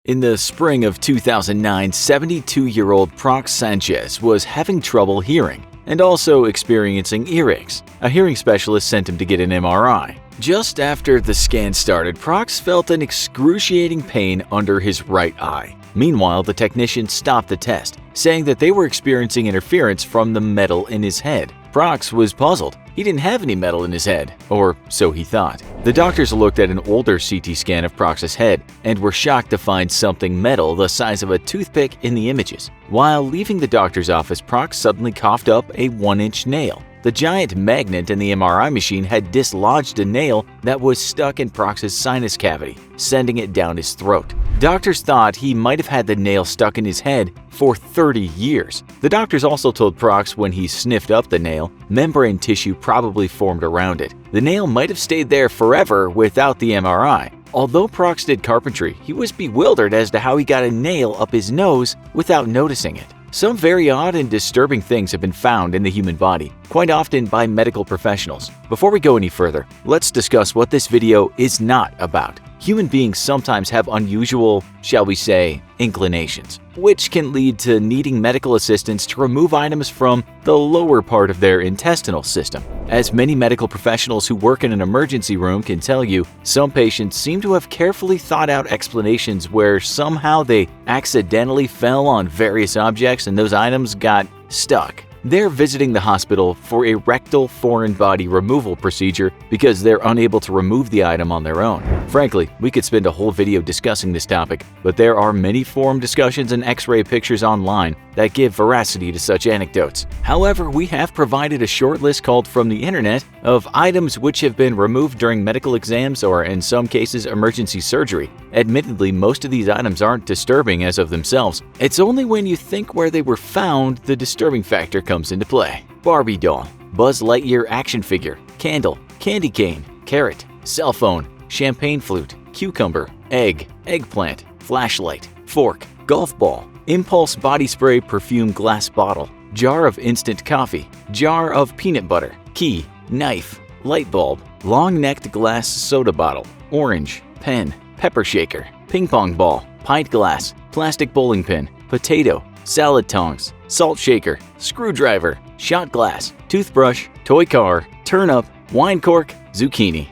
In the spring of 2009, 72-year-old Prox Sanchez was having trouble hearing and also experiencing earaches. A hearing specialist sent him to get an MRI. Just after the scan started, Prox felt an excruciating pain under his right eye. Meanwhile, the technician stopped the test, saying that they were experiencing interference from the metal in his head. Prox was puzzled. He didn't have any metal in his head, or so he thought. The doctors looked at an older CT scan of Prox's head and were shocked to find something metal the size of a toothpick in the images. While leaving the doctor's office, Prox suddenly coughed up a 1-inch nail. The giant magnet in the MRI machine had dislodged a nail that was stuck in Prox's sinus cavity, sending it down his throat. Doctors thought he might have had the nail stuck in his head for 30 years. The doctors also told Prox when he sniffed up the nail, membrane tissue probably formed around it. The nail might have stayed there forever without the MRI. Although Prox did carpentry, he was bewildered as to how he got a nail up his nose without noticing it. Some very odd and disturbing things have been found in the human body, quite often by medical professionals. Before we go any further, let's discuss what this video is not about. Human beings sometimes have unusual, shall we say, inclinations, which can lead to needing medical assistance to remove items from the lower part of their intestinal system. As many medical professionals who work in an emergency room can tell you, some patients seem to have carefully thought out explanations where somehow they accidentally fell on various objects and those items got stuck. They're visiting the hospital for a rectal foreign body removal procedure because they're unable to remove the item on their own. Frankly, we could spend a whole video discussing this topic, but there are many forum discussions and x-ray pictures online that give veracity to such anecdotes. However, we have provided a short list called From the Internet of items which have been removed during medical exams or, in some cases, emergency surgery. Admittedly, most of these items aren't disturbing as of themselves. It's only when you think where they were found the disturbing factor comes into play. Barbie doll, Buzz Lightyear action figure, candle, candy cane, carrot, cell phone, champagne flute, cucumber, egg, eggplant, flashlight, fork, golf ball, impulse body spray perfume glass bottle, jar of instant coffee, jar of peanut butter, key, knife, light bulb, long-necked glass soda bottle, orange, pen, pepper shaker, ping pong ball, pint glass, plastic bowling pin, potato, salad tongs, salt shaker, screwdriver, shot glass, toothbrush, toy car, turnip, wine cork, zucchini.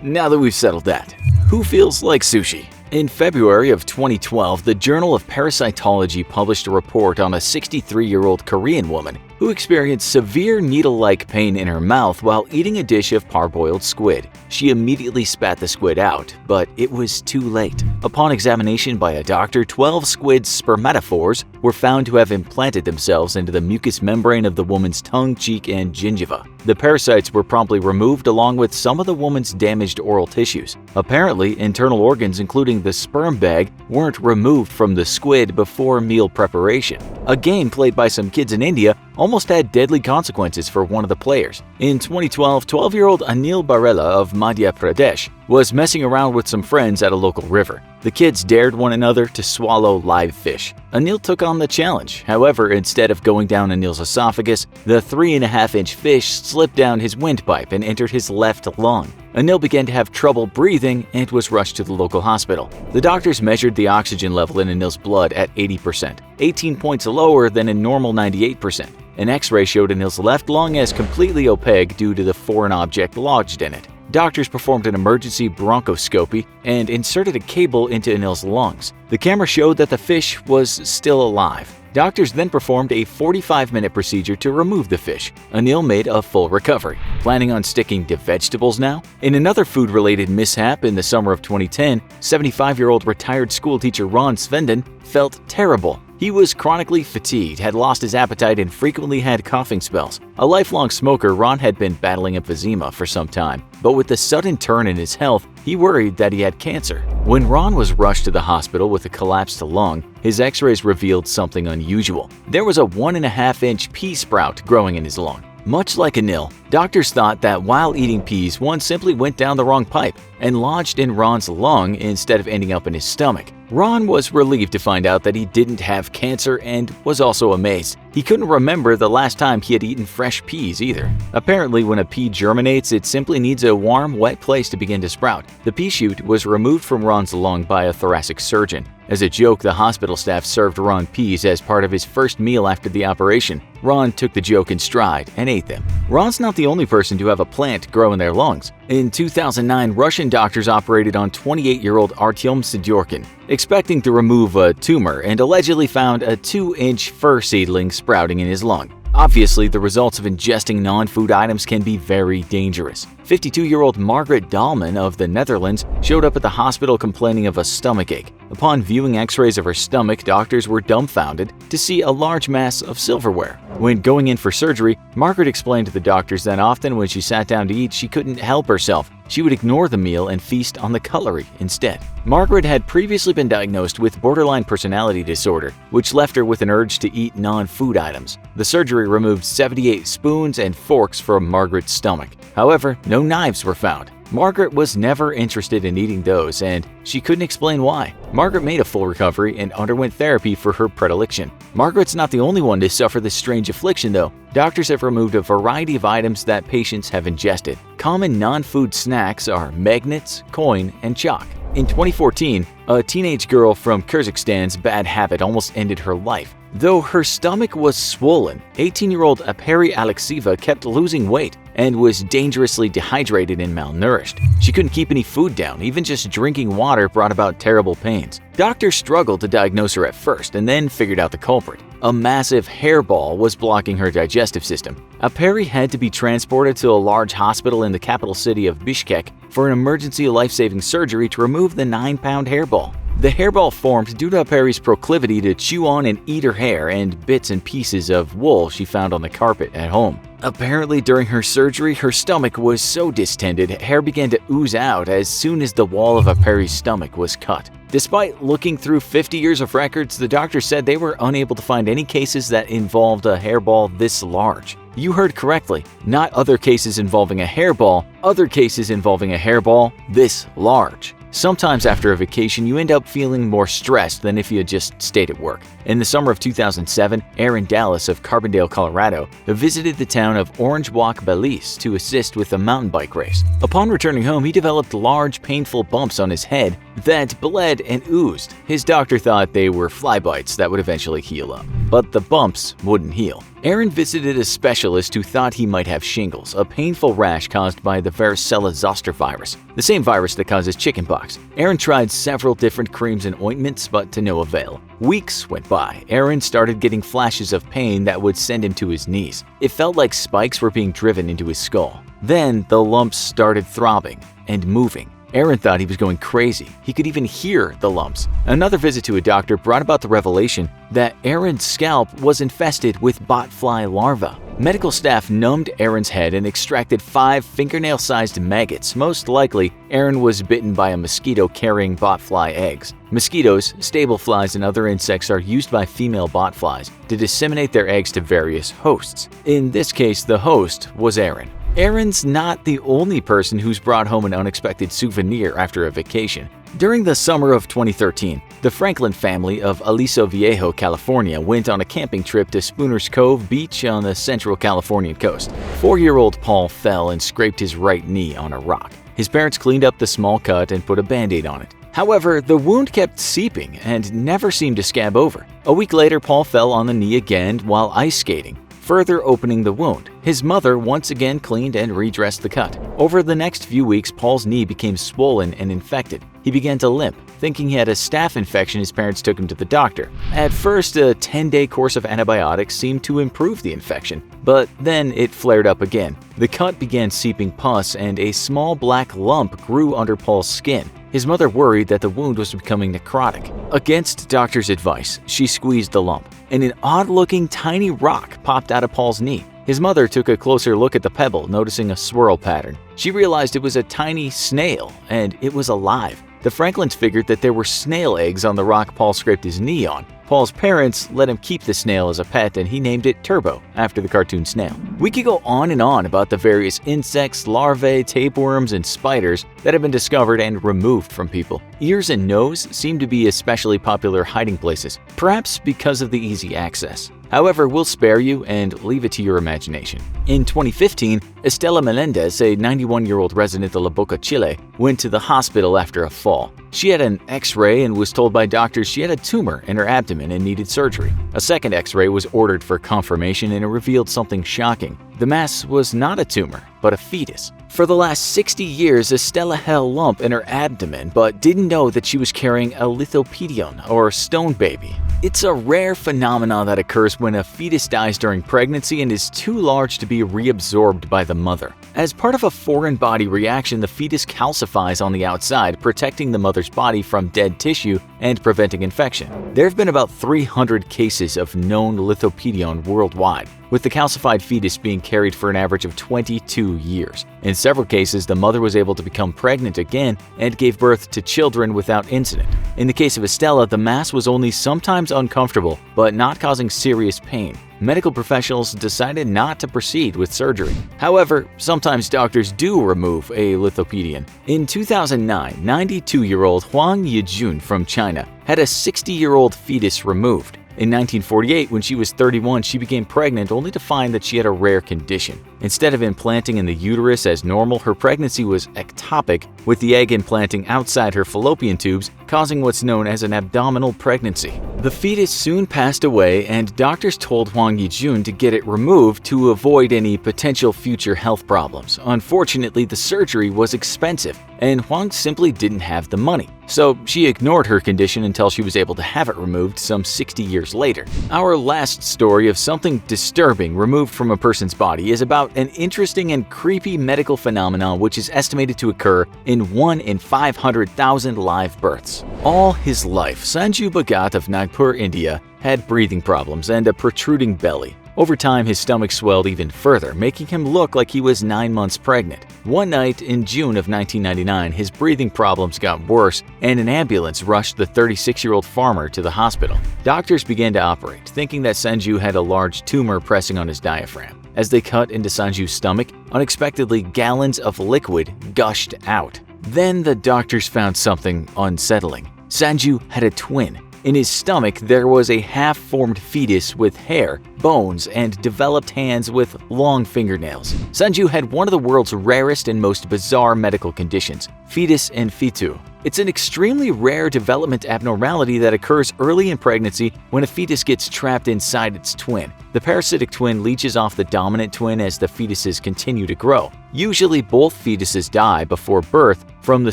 Now that we've settled that, who feels like sushi? In February of 2012, the Journal of Parasitology published a report on a 63-year-old Korean woman who experienced severe needle-like pain in her mouth while eating a dish of parboiled squid. She immediately spat the squid out, but it was too late. Upon examination by a doctor, 12 squid spermatophores were found to have implanted themselves into the mucous membrane of the woman's tongue, cheek, and gingiva. The parasites were promptly removed along with some of the woman's damaged oral tissues. Apparently, internal organs including the sperm bag weren't removed from the squid before meal preparation. A game played by some kids in India almost had deadly consequences for one of the players. In 2012, 12-year-old Anil Barela of Madhya Pradesh was messing around with some friends at a local river. The kids dared one another to swallow live fish. Anil took on the challenge. However, instead of going down Anil's esophagus, the 3.5-inch fish slipped down his windpipe and entered his left lung. Anil began to have trouble breathing and was rushed to the local hospital. The doctors measured the oxygen level in Anil's blood at 80%, 18 points lower than a normal 98%. An X-ray showed Anil's left lung as completely opaque due to the foreign object lodged in it. Doctors performed an emergency bronchoscopy and inserted a cable into Anil's lungs. The camera showed that the fish was still alive. Doctors then performed a 45-minute procedure to remove the fish. Anil made a full recovery. Planning on sticking to vegetables now? In another food-related mishap in the summer of 2010, 75-year-old retired schoolteacher Ron Svenden felt terrible. He was chronically fatigued, had lost his appetite, and frequently had coughing spells. A lifelong smoker, Ron had been battling emphysema for some time, but with the sudden turn in his health, he worried that he had cancer. When Ron was rushed to the hospital with a collapsed lung, his x-rays revealed something unusual. There was a 1.5-inch pea sprout growing in his lung. Much like Anil, doctors thought that while eating peas, one simply went down the wrong pipe and lodged in Ron's lung instead of ending up in his stomach. Ron was relieved to find out that he didn't have cancer and was also amazed. He couldn't remember the last time he had eaten fresh peas either. Apparently, when a pea germinates, it simply needs a warm, wet place to begin to sprout. The pea shoot was removed from Ron's lung by a thoracic surgeon. As a joke, the hospital staff served Ron peas as part of his first meal after the operation. Ron took the joke in stride and ate them. Ron's not the only person to have a plant grow in their lungs. In 2009, Russian doctors operated on 28-year-old Artyom Sidyorkin, expecting to remove a tumor, and allegedly found a 2-inch fir seedling sprouting in his lung. Obviously, the results of ingesting non-food items can be very dangerous. 52-year-old Margaret Dahlman of the Netherlands showed up at the hospital complaining of a stomachache. Upon viewing x-rays of her stomach, doctors were dumbfounded to see a large mass of silverware. When going in for surgery, Margaret explained to the doctors that often when she sat down to eat, she couldn't help herself. She would ignore the meal and feast on the cutlery instead. Margaret had previously been diagnosed with borderline personality disorder, which left her with an urge to eat non-food items. The surgery removed 78 spoons and forks from Margaret's stomach. However, no knives were found. Margaret was never interested in eating those, and she couldn't explain why. Margaret made a full recovery and underwent therapy for her predilection. Margaret's not the only one to suffer this strange affliction, though. Doctors have removed a variety of items that patients have ingested. Common non-food snacks are magnets, coin, and chalk. In 2014, a teenage girl from Kazakhstan's bad habit almost ended her life. Though her stomach was swollen, 18-year-old Aperi Alexieva kept losing weight and was dangerously dehydrated and malnourished. She couldn't keep any food down, even just drinking water brought about terrible pains. Doctors struggled to diagnose her at first and then figured out the culprit. A massive hairball was blocking her digestive system. Aperi had to be transported to a large hospital in the capital city of Bishkek for an emergency life-saving surgery to remove the 9-pound hairball. The hairball formed due to Aperi's proclivity to chew on and eat her hair and bits and pieces of wool she found on the carpet at home. Apparently, during her surgery, her stomach was so distended, hair began to ooze out as soon as the wall of Aperi's stomach was cut. Despite looking through 50 years of records, the doctor said they were unable to find any cases that involved a hairball this large. You heard correctly, not other cases involving a hairball, other cases involving a hairball this large. Sometimes after a vacation, you end up feeling more stressed than if you had just stayed at work. In the summer of 2007, Aaron Dallas of Carbondale, Colorado, visited the town of Orange Walk, Belize to assist with a mountain bike race. Upon returning home, he developed large, painful bumps on his head that bled and oozed. His doctor thought they were fly bites that would eventually heal up, but the bumps wouldn't heal. Aaron visited a specialist who thought he might have shingles, a painful rash caused by the varicella zoster virus, the same virus that causes chickenpox. Aaron tried several different creams and ointments, but to no avail. Weeks went by. Aaron started getting flashes of pain that would send him to his knees. It felt like spikes were being driven into his skull. Then the lumps started throbbing and moving. Aaron thought he was going crazy. He could even hear the lumps. Another visit to a doctor brought about the revelation that Aaron's scalp was infested with botfly larvae. Medical staff numbed Aaron's head and extracted 5 fingernail-sized maggots. Most likely, Aaron was bitten by a mosquito carrying botfly eggs. Mosquitoes, stable flies, and other insects are used by female botflies to disseminate their eggs to various hosts. In this case, the host was Aaron. Aaron's not the only person who's brought home an unexpected souvenir after a vacation. During the summer of 2013, the Franklin family of Aliso Viejo, California went on a camping trip to Spooner's Cove Beach on the central Californian coast. 4-year-old Paul fell and scraped his right knee on a rock. His parents cleaned up the small cut and put a band-aid on it. However, the wound kept seeping and never seemed to scab over. A week later, Paul fell on the knee again while ice skating, further opening the wound. His mother once again cleaned and redressed the cut. Over the next few weeks, Paul's knee became swollen and infected. He began to limp. Thinking he had a staph infection, his parents took him to the doctor. At first, a 10-day course of antibiotics seemed to improve the infection, but then it flared up again. The cut began seeping pus and a small black lump grew under Paul's skin. His mother worried that the wound was becoming necrotic. Against doctor's advice, she squeezed the lump, and an odd-looking tiny rock popped out of Paul's knee. His mother took a closer look at the pebble, noticing a swirl pattern. She realized it was a tiny snail, and it was alive. The Franklins figured that there were snail eggs on the rock Paul scraped his knee on. Paul's parents let him keep the snail as a pet, and he named it Turbo, after the cartoon snail. We could go on and on about the various insects, larvae, tapeworms, and spiders that have been discovered and removed from people. Ears and nose seem to be especially popular hiding places, perhaps because of the easy access. However, we'll spare you and leave it to your imagination. In 2015, Estela Melendez, a 91-year-old resident of La Boca, Chile, went to the hospital after a fall. She had an X-ray and was told by doctors she had a tumor in her abdomen and needed surgery. A second X-ray was ordered for confirmation and it revealed something shocking. The mass was not a tumor, but a fetus. For the last 60 years, Estela had a lump in her abdomen but didn't know that she was carrying a lithopedion, or stone baby. It's a rare phenomenon that occurs when a fetus dies during pregnancy and is too large to be reabsorbed by the mother. As part of a foreign body reaction, the fetus calcifies on the outside, protecting the mother's body from dead tissue and preventing infection. There have been about 300 cases of known lithopedion worldwide, with the calcified fetus being carried for an average of 22 years. In several cases, the mother was able to become pregnant again and gave birth to children without incident. In the case of Estela, the mass was only sometimes uncomfortable, but not causing serious pain. Medical professionals decided not to proceed with surgery. However, sometimes doctors do remove a lithopedion. In 2009, 92-year-old Huang Yijun from China had a 60-year-old fetus removed. In 1948, when she was 31, she became pregnant only to find that she had a rare condition. Instead of implanting in the uterus as normal, her pregnancy was ectopic, with the egg implanting outside her fallopian tubes, causing what's known as an abdominal pregnancy. The fetus soon passed away, and doctors told Huang Yijun to get it removed to avoid any potential future health problems. Unfortunately, the surgery was expensive, and Huang simply didn't have the money. So she ignored her condition until she was able to have it removed some 60 years later. Our last story of something disturbing removed from a person's body is about an interesting and creepy medical phenomenon which is estimated to occur in 1 in 500,000 live births. All his life, Sanju Bhagat of Nagpur, India, had breathing problems and a protruding belly. Over time, his stomach swelled even further, making him look like he was 9 months pregnant. One night in June of 1999, his breathing problems got worse, and an ambulance rushed the 36-year-old farmer to the hospital. Doctors began to operate, thinking that Sanju had a large tumor pressing on his diaphragm. As they cut into Sanju's stomach, unexpectedly gallons of liquid gushed out. Then the doctors found something unsettling. Sanju had a twin. In his stomach, there was a half-formed fetus with hair, bones, and developed hands with long fingernails. Sanju had one of the world's rarest and most bizarre medical conditions, fetus in fetu. It's an extremely rare development abnormality that occurs early in pregnancy when a fetus gets trapped inside its twin. The parasitic twin leeches off the dominant twin as the fetuses continue to grow. Usually, both fetuses die before birth from the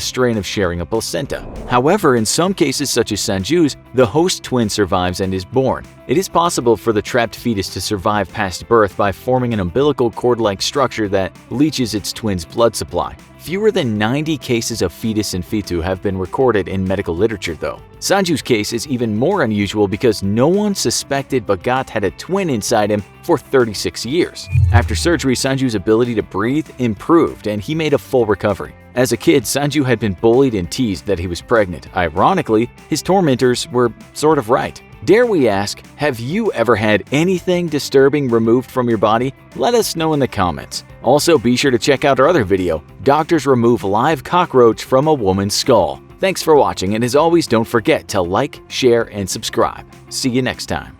strain of sharing a placenta. However, in some cases such as Sanju's, the host twin survives and is born. It is possible for the trapped fetus to survive past birth by forming an umbilical cord-like structure that leaches its twin's blood supply. Fewer than 90 cases of fetus in fetu have been recorded in medical literature, though. Sanju's case is even more unusual because no one suspected Bhagat had a twin inside him for 36 years. After surgery, Sanju's ability to breathe improved and he made a full recovery. As a kid, Sanju had been bullied and teased that he was pregnant. Ironically, his tormentors were sort of right. Dare we ask, have you ever had anything disturbing removed from your body? Let us know in the comments. Also, be sure to check out our other video, Doctors Remove Live Cockroach from a Woman's Skull. Thanks for watching, and as always, don't forget to like, share, and subscribe. See you next time.